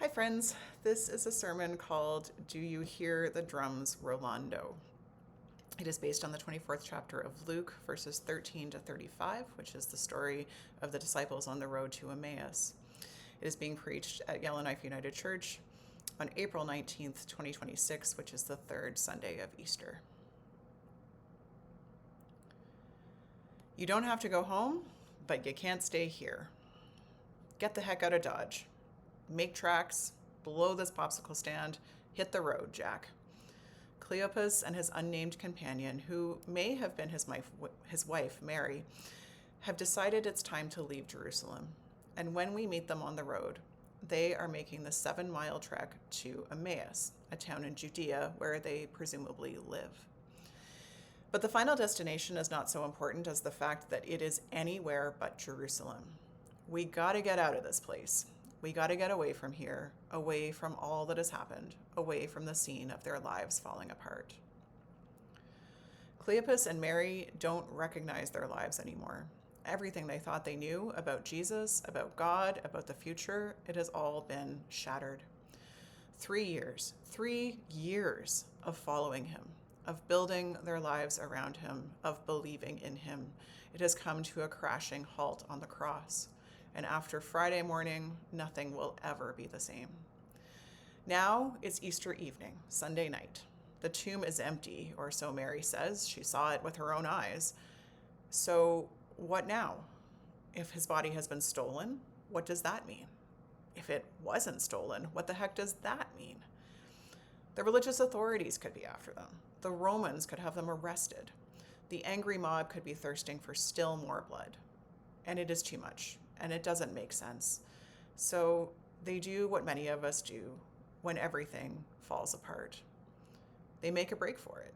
Hi, friends. This is a sermon called Do You Hear the Drums, Rollando? It is based on the 24th chapter of Luke, verses 13 to 35, which is the story of the disciples on the road to Emmaus. It is being preached at Yellowknife United Church on April 19th, 2026, which is the third Sunday of Easter. You don't have to go home, but you can't stay here. Get the heck out of Dodge. Make tracks, blow this popsicle stand, hit the road, Jack. Cleopas and his unnamed companion, who may have been his wife, Mary, have decided it's time to leave Jerusalem. And when we meet them on the road, they are making the 7-mile trek to Emmaus, a town in Judea where they presumably live. But the final destination is not so important as the fact that it is anywhere but Jerusalem. We gotta get out of this place. We got to get away from here, away from all that has happened, away from the scene of their lives falling apart. Cleopas and Mary don't recognize their lives anymore. Everything they thought they knew about Jesus, about God, about the future, it has all been shattered. 3 years of following him, of building their lives around him, of believing in him. It has come to a crashing halt on the cross. And after Friday morning, nothing will ever be the same. Now it's Easter evening, Sunday night. The tomb is empty, or so Mary says. She saw it with her own eyes. So what now? If his body has been stolen, what does that mean? If it wasn't stolen, what the heck does that mean? The religious authorities could be after them. The Romans could have them arrested. The angry mob could be thirsting for still more blood. And it is too much. And it doesn't make sense. So they do what many of us do when everything falls apart. They make a break for it.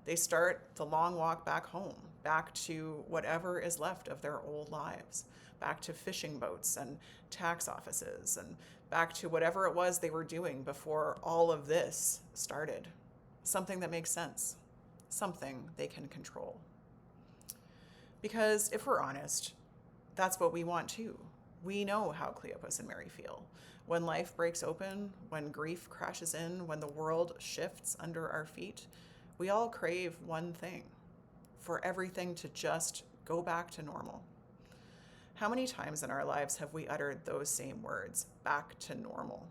They start the long walk back home, back to whatever is left of their old lives, back to fishing boats and tax offices, and back to whatever it was they were doing before all of this started. Something that makes sense, something they can control. Because if we're honest, that's what we want too. We know how Cleopas and Mary feel. When life breaks open, when grief crashes in, when the world shifts under our feet, we all crave one thing: for everything to just go back to normal. How many times in our lives have we uttered those same words, back to normal?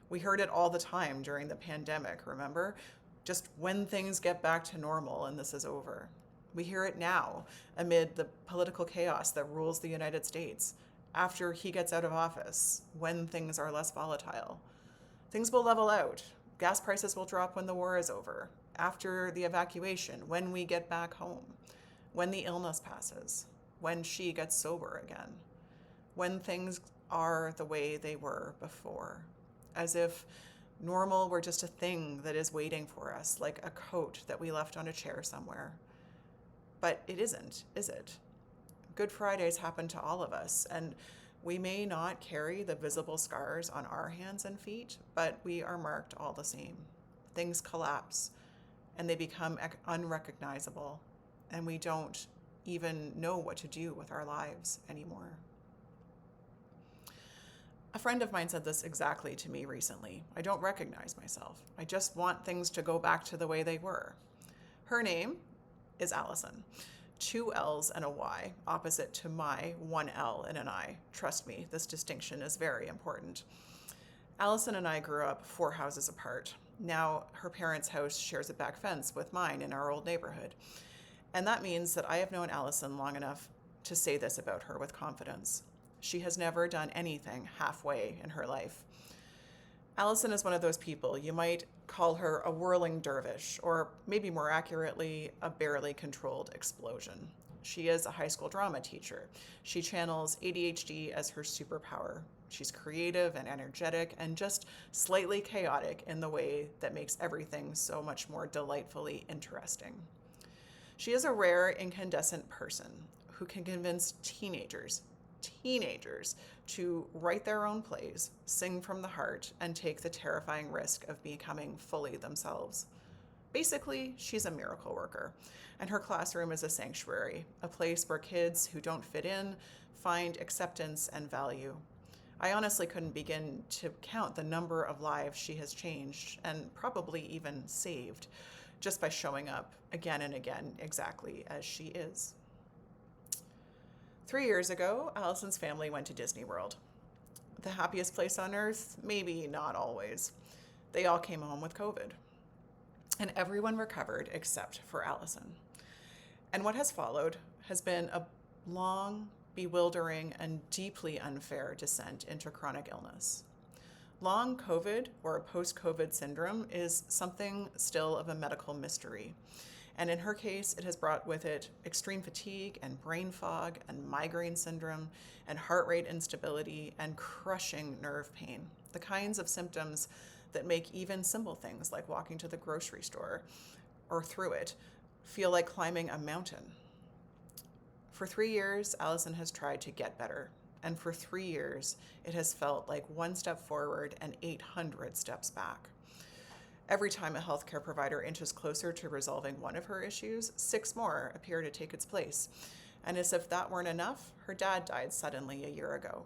We heard it all the time during the pandemic, remember? Just when things get back to normal and this is over. We hear it now amid the political chaos that rules the United States, after he gets out of office, when things are less volatile. Things will level out. Gas prices will drop when the war is over, after the evacuation, when we get back home, when the illness passes, when she gets sober again, when things are the way they were before, as if normal were just a thing that is waiting for us, like a coat that we left on a chair somewhere. But it isn't, is it? Good Fridays happen to all of us, and we may not carry the visible scars on our hands and feet, but we are marked all the same. Things collapse, and they become unrecognizable, and we don't even know what to do with our lives anymore. A friend of mine said this exactly to me recently. I don't recognize myself. I just want things to go back to the way they were. Her name is Allison. 2 L's and a Y, opposite to my 1 L and an I. Trust me, this distinction is very important. Allison and I grew up 4 houses apart. Now her parents' house shares a back fence with mine in our old neighborhood. And that means that I have known Allison long enough to say this about her with confidence. She has never done anything halfway in her life. Allison is one of those people. You might call her a whirling dervish, or maybe more accurately, a barely controlled explosion. She is a high school drama teacher. She channels ADHD as her superpower. She's creative and energetic and just slightly chaotic in the way that makes everything so much more delightfully interesting. She is a rare, incandescent person who can convince teenagers to write their own plays, sing from the heart, and take the terrifying risk of becoming fully themselves. Basically, she's a miracle worker, and her classroom is a sanctuary, a place where kids who don't fit in find acceptance and value. I honestly couldn't begin to count the number of lives she has changed and probably even saved just by showing up again and again exactly as she is. 3 years ago, Allison's family went to Disney World. The happiest place on earth? Maybe not always. They all came home with COVID, and everyone recovered except for Allison. And what has followed has been a long, bewildering, and deeply unfair descent into chronic illness. Long COVID, or post-COVID syndrome, is something still of a medical mystery. And in her case, it has brought with it extreme fatigue and brain fog and migraine syndrome and heart rate instability and crushing nerve pain, the kinds of symptoms that make even simple things like walking to the grocery store or through it feel like climbing a mountain. For 3 years, Allison has tried to get better. And for 3 years, it has felt like one step forward and 800 steps back. Every time a healthcare provider inches closer to resolving one of her issues, 6 more appear to take its place. And as if that weren't enough, her dad died suddenly a year ago.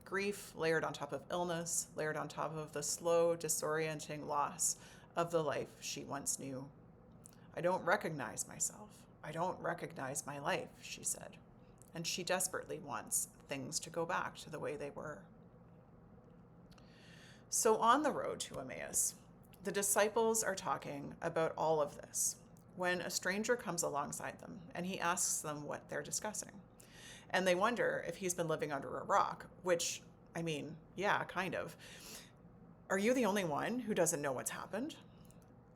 Grief layered on top of illness, layered on top of the slow, disorienting loss of the life she once knew. I don't recognize myself. I don't recognize my life, she said. And she desperately wants things to go back to the way they were. So on the road to Emmaus, the disciples are talking about all of this when a stranger comes alongside them and he asks them what they're discussing. And they wonder if he's been living under a rock, which, I mean, yeah, kind of. Are you the only one who doesn't know what's happened?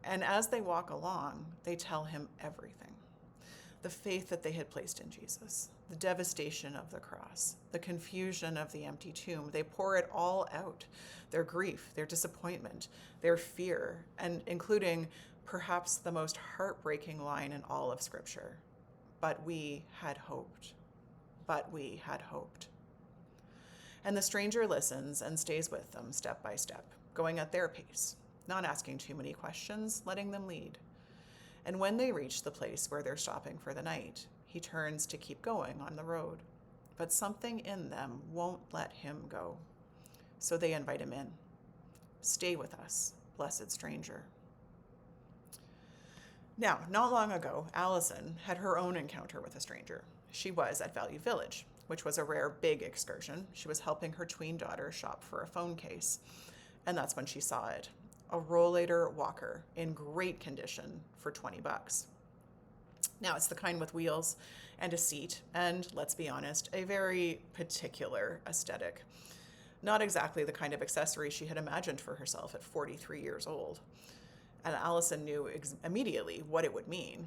And as they walk along, they tell him everything. The faith that they had placed in Jesus, the devastation of the cross, the confusion of the empty tomb. They pour it all out, their grief, their disappointment, their fear, and including perhaps the most heartbreaking line in all of Scripture. But we had hoped. But we had hoped. And the stranger listens and stays with them step by step, going at their pace, not asking too many questions, letting them lead. And when they reach the place where they're stopping for the night, he turns to keep going on the road. But something in them won't let him go. So they invite him in. Stay with us, blessed stranger. Now, not long ago, Allison had her own encounter with a stranger. She was at Value Village, which was a rare big excursion. She was helping her tween daughter shop for a phone case. And that's when she saw it. A Rollando walker in great condition for $20. Now, it's the kind with wheels and a seat, and let's be honest, a very particular aesthetic. Not exactly the kind of accessory she had imagined for herself at 43 years old. And Allison knew immediately what it would mean.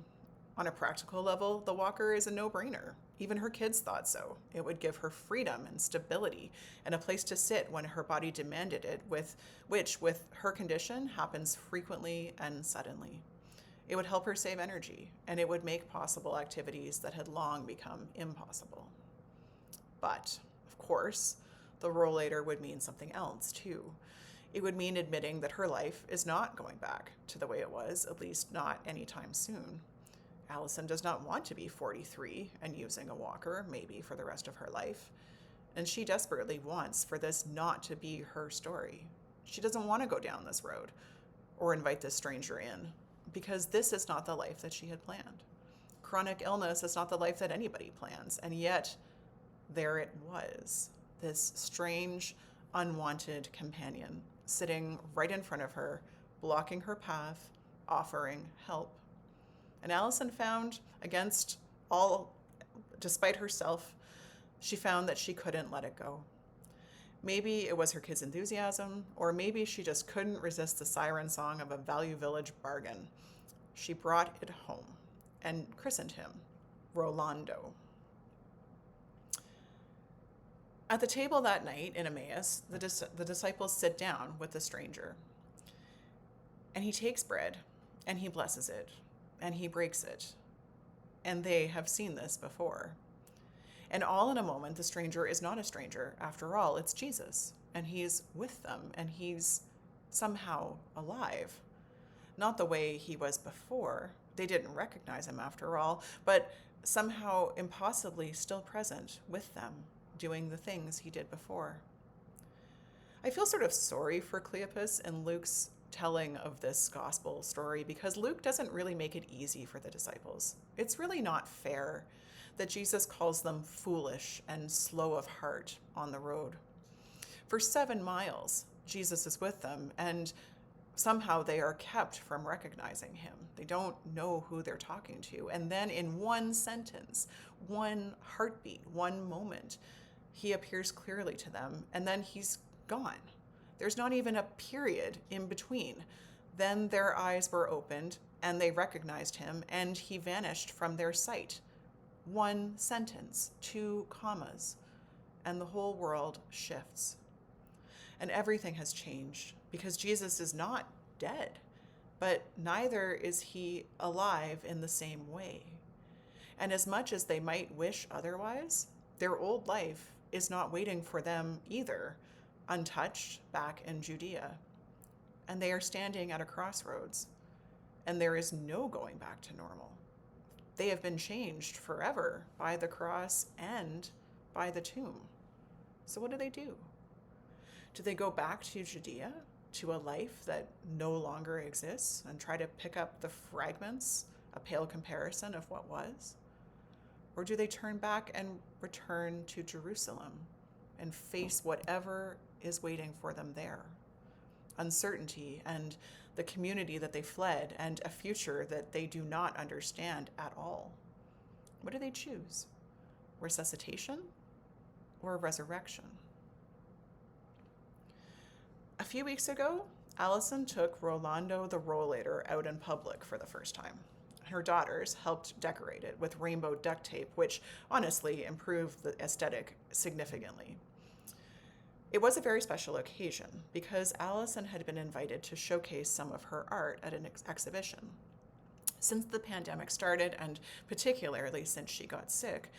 On a practical level, the walker is a no-brainer. Even her kids thought so. It would give her freedom and stability and a place to sit when her body demanded it, which, with her condition, happens frequently and suddenly. It would help her save energy, and it would make possible activities that had long become impossible. But, of course, the Rollando would mean something else, too. It would mean admitting that her life is not going back to the way it was, at least not anytime soon. Allison does not want to be 43 and using a walker, maybe for the rest of her life. And she desperately wants for this not to be her story. She doesn't want to go down this road or invite this stranger in, because this is not the life that she had planned. Chronic illness is not the life that anybody plans. And yet, there it was, this strange, unwanted companion sitting right in front of her, blocking her path, offering help. And Allison found, despite herself, she found that she couldn't let it go. Maybe it was her kids' enthusiasm, or maybe she just couldn't resist the siren song of a Value Village bargain. She brought it home and christened him Rollando. At the table that night in Emmaus, the disciples sit down with the stranger. And he takes bread, and he blesses it, and he breaks it. And they have seen this before. And all in a moment, the stranger is not a stranger. After all, it's Jesus, and he's with them, and he's somehow alive. Not the way he was before. They didn't recognize him after all, but somehow impossibly still present with them, doing the things he did before. I feel sort of sorry for Cleopas in Luke's telling of this gospel story because Luke doesn't really make it easy for the disciples. It's really not fair that Jesus calls them foolish and slow of heart on the road. For 7 miles, Jesus is with them, and somehow they are kept from recognizing him. They don't know who they're talking to. And then in one sentence, one heartbeat, one moment, he appears clearly to them, and then he's gone. There's not even a period in between. Then their eyes were opened, and they recognized him, and he vanished from their sight. One sentence, 2 commas, and the whole world shifts. And everything has changed because Jesus is not dead, but neither is he alive in the same way. And as much as they might wish otherwise, their old life is not waiting for them either, untouched back in Judea. And they are standing at a crossroads, and there is no going back to normal. They have been changed forever by the cross and by the tomb. So what do? Do they go back to Judea, to a life that no longer exists, and try to pick up the fragments, a pale comparison of what was? Or do they turn back and return to Jerusalem and face whatever is waiting for them there? Uncertainty and the community that they fled and a future that they do not understand at all. What do they choose? Resuscitation or resurrection? A few weeks ago, Allison took Rollando the rollator out in public for the first time. Her daughters helped decorate it with rainbow duct tape, which honestly improved the aesthetic significantly. It was a very special occasion because Allison had been invited to showcase some of her art at an exhibition. Since the pandemic started, and particularly since she got sick,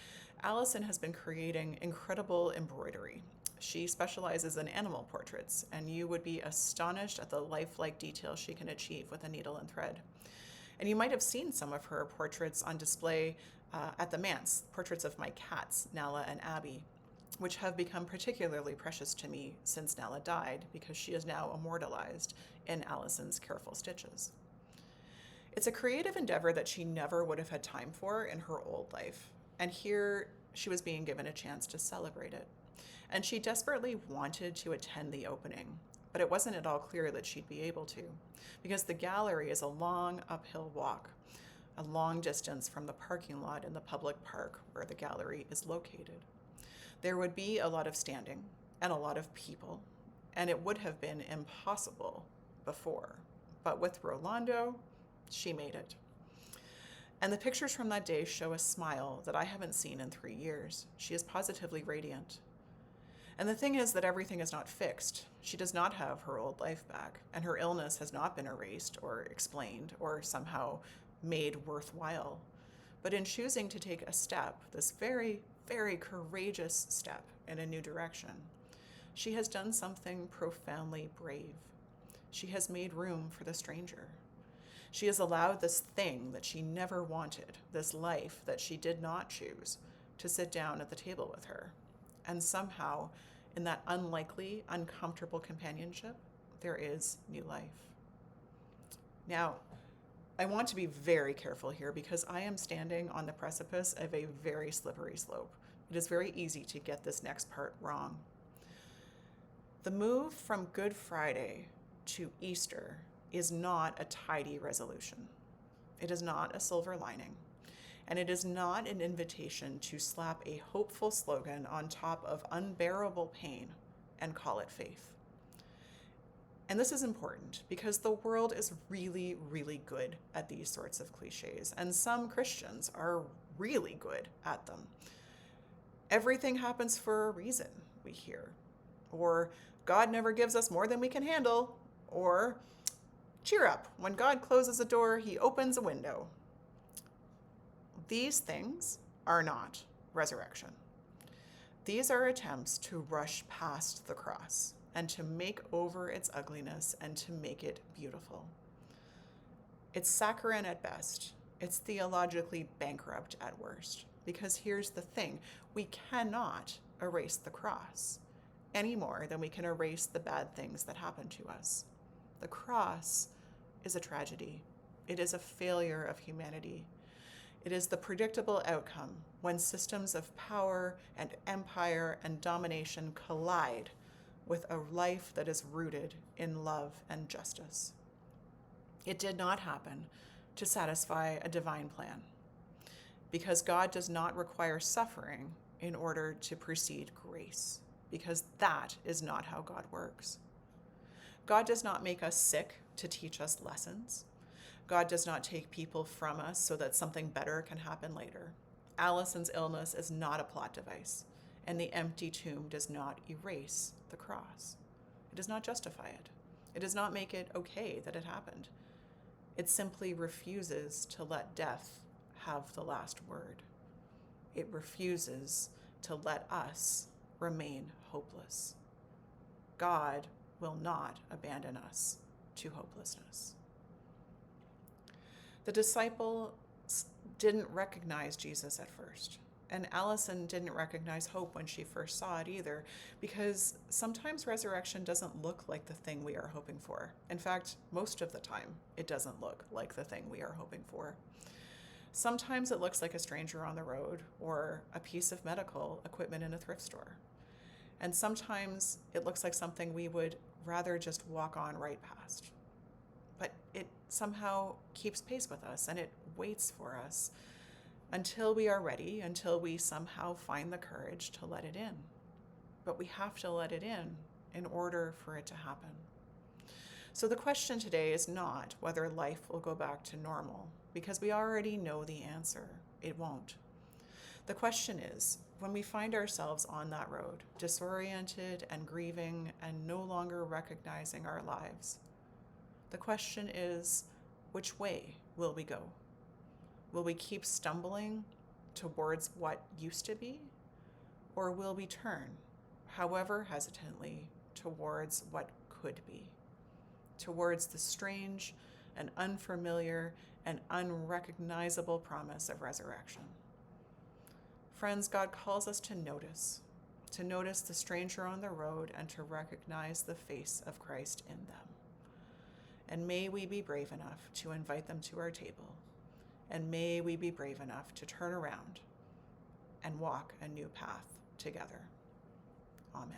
Allison has been creating incredible embroidery. She specializes in animal portraits, and you would be astonished at the lifelike detail she can achieve with a needle and thread. And you might have seen some of her portraits on display at the manse, portraits of my cats, Nala and Abby, which have become particularly precious to me since Nala died because she is now immortalized in Allison's careful stitches. It's a creative endeavor that she never would have had time for in her old life, and here she was being given a chance to celebrate it. And she desperately wanted to attend the opening, but it wasn't at all clear that she'd be able to, because the gallery is a long uphill walk, a long distance from the parking lot in the public park where the gallery is located. There would be a lot of standing and a lot of people, and it would have been impossible before. But with Rollando, she made it. And the pictures from that day show a smile that I haven't seen in 3 years. She is positively radiant. And the thing is that everything is not fixed. She does not have her old life back, and her illness has not been erased or explained or somehow made worthwhile. But in choosing to take a step, this very, very courageous step in a new direction, she has done something profoundly brave. She has made room for the stranger. She has allowed this thing that she never wanted, this life that she did not choose, to sit down at the table with her. And somehow, in that unlikely, uncomfortable companionship, there is new life. Now, I want to be very careful here because I am standing on the precipice of a very slippery slope. It is very easy to get this next part wrong. The move from Good Friday to Easter is not a tidy resolution. It is not a silver lining. And it is not an invitation to slap a hopeful slogan on top of unbearable pain and call it faith. And this is important because the world is really, really good at these sorts of cliches, and some Christians are really good at them. Everything happens for a reason, we hear. Or, God never gives us more than we can handle. Or, cheer up, when God closes a door, he opens a window. These things are not resurrection. These are attempts to rush past the cross and to make over its ugliness and to make it beautiful. It's saccharine at best. It's theologically bankrupt at worst. Because here's the thing, we cannot erase the cross. any more than we can erase the bad things that happen to us. The cross is a tragedy. It is a failure of humanity. It is the predictable outcome when systems of power and empire and domination collide with a life that is rooted in love and justice. It did not happen to satisfy a divine plan, because God does not require suffering in order to precede grace, because that is not how God works. God does not make us sick to teach us lessons. God does not take people from us so that something better can happen later. Allison's illness is not a plot device, and the empty tomb does not erase the cross. It does not justify it. It does not make it okay that it happened. It simply refuses to let death have the last word. It refuses to let us remain hopeless. God will not abandon us to hopelessness. The disciples didn't recognize Jesus at first, and Allison didn't recognize hope when she first saw it either, because sometimes resurrection doesn't look like the thing we are hoping for. In fact, most of the time, it doesn't look like the thing we are hoping for. Sometimes it looks like a stranger on the road or a piece of medical equipment in a thrift store. And sometimes it looks like something we would rather just walk on right past. But it somehow keeps pace with us, and it waits for us until we are ready, until we somehow find the courage to let it in. But we have to let it in order for it to happen. So the question today is not whether life will go back to normal, because we already know the answer. It won't. The question is, when we find ourselves on that road, disoriented and grieving and no longer recognizing our lives, the question is, which way will we go? Will we keep stumbling towards what used to be? Or will we turn, however hesitantly, towards what could be? Towards the strange and unfamiliar and unrecognizable promise of resurrection. Friends, God calls us to notice the stranger on the road and to recognize the face of Christ in them. And may we be brave enough to invite them to our table. And may we be brave enough to turn around and walk a new path together. Amen.